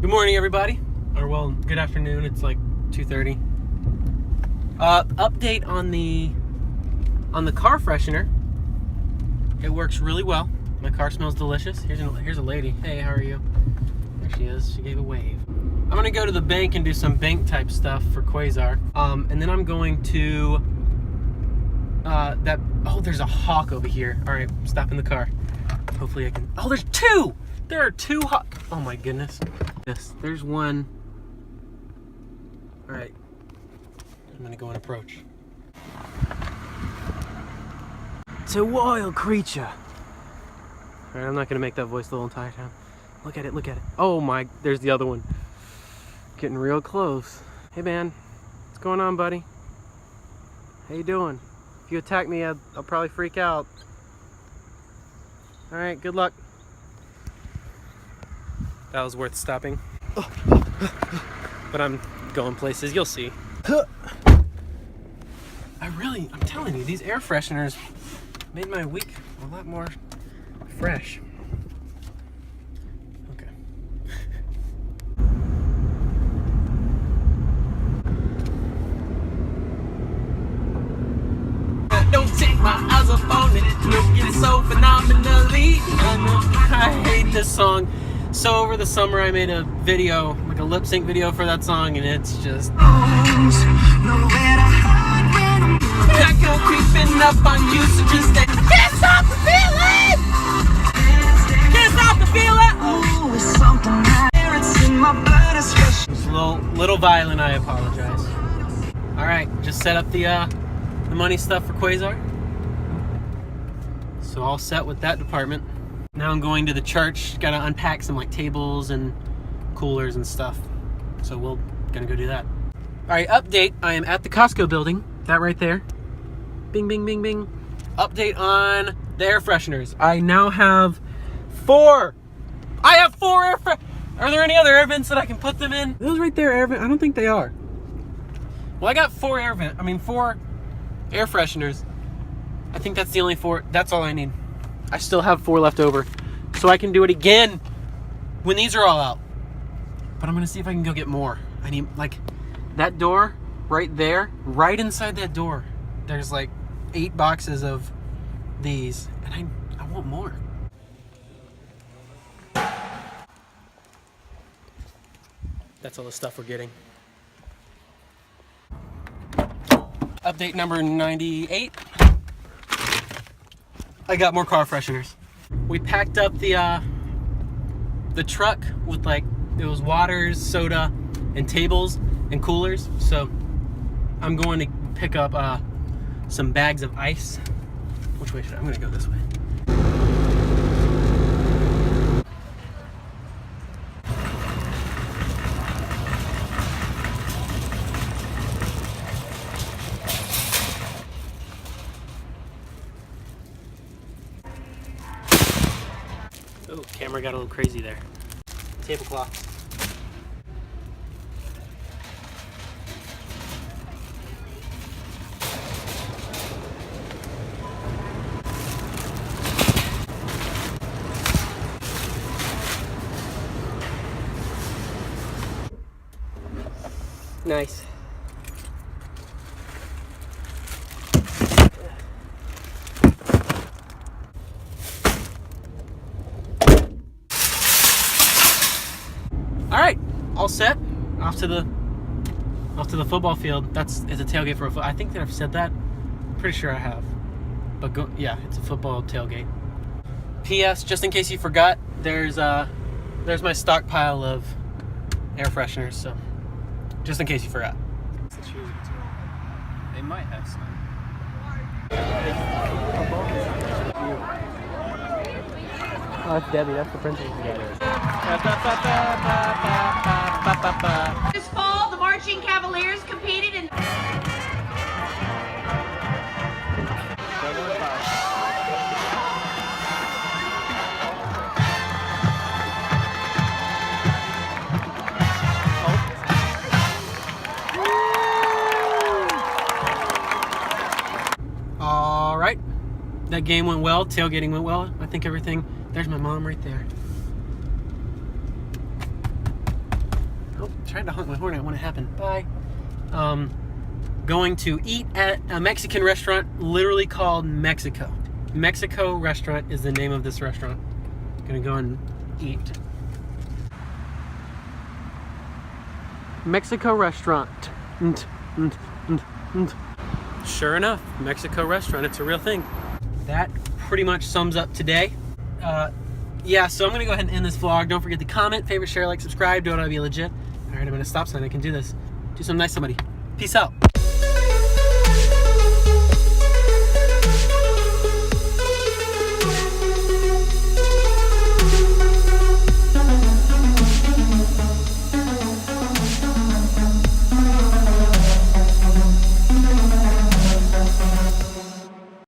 Good morning, everybody. Or well, good afternoon. It's like 2:30. Update on the car freshener. It works really well. My car smells delicious. Here's a lady. Hey, how are you? There she is. She gave a wave. I'm gonna go to the bank and do some bank type stuff for Quasar. And then I'm going to oh, there's a hawk over here. All right, stop in the car. Hopefully I can. Oh, there's two. There are two hawks. Oh my goodness. Yes, there's one. All right, I'm gonna go and approach. It's a wild creature. All right, I'm not gonna make that voice the whole entire time. Look at it, look at it. Oh my, there's the other one. Getting real close. Hey man, what's going on, buddy? How you doing? If you attack me, I'll probably freak out. All right, good luck. That was worth stopping. But I'm going places, you'll see. I'm telling you, these air fresheners made my week a lot more fresh. Okay. Don't take my eyes up on it. Looking so phenomenally. I hate this song. So over the summer I made a video, like a lip sync video for that song, and it's just I go creeping up on you, so just say, can't stop the feeling! Can't stop the feeling! Oh, it's something it's in my blood. It's a little violent, I apologize. Alright, just set up the money stuff for Quasar. So all set with that department. Now I'm going to the church, gotta unpack some like tables and coolers and stuff. So we're gonna go do that. Alright, update, I am at the Costco building, that right there. Bing, bing, bing, bing. Update on the air fresheners. I now have 4. I have 4 air fresheners. Are there any other air vents that I can put them in? Those right there air vents? I don't think they are. Well, I got 4 air fresheners. I think that's the only 4. That's all I need. I still have 4 left over. So I can do it again when these are all out. But I'm gonna see if I can go get more. I need, like, that door right there, right inside that door. There's like 8 boxes of these, and I want more. That's all the stuff we're getting. Update number 98. I got more car fresheners. We packed up the truck with like, it was waters, soda, and tables and coolers. So I'm going to pick up some bags of ice. Which way should I'm gonna go this way. Oh, camera got a little crazy there. Tablecloth. Nice. All right, all set. Off to the football field. It's a tailgate for a foot. I think that I've said that. Pretty sure I have. But yeah, it's a football tailgate. P.S. Just in case you forgot, there's my stockpile of air fresheners. So. Just in case you forgot. They might have some. Oh, that's Debbie. That's the principal's together. This fall, the Marching Cavaliers competed in... That game went well, tailgating went well. I think everything, there's my mom right there. Oh, tried to honk my horn out when it happened. Bye. Going to eat at a Mexican restaurant literally called Mexico. Mexico Restaurant is the name of this restaurant. Gonna go and eat. Mexico Restaurant. Sure enough, Mexico Restaurant, it's a real thing. That pretty much sums up today. Yeah, so I'm gonna go ahead and end this vlog. Don't forget to comment, favorite, share, like, subscribe. Do it, I'll be legit. All right, I'm at a stop sign. I can do this. Do something nice, somebody. Peace out.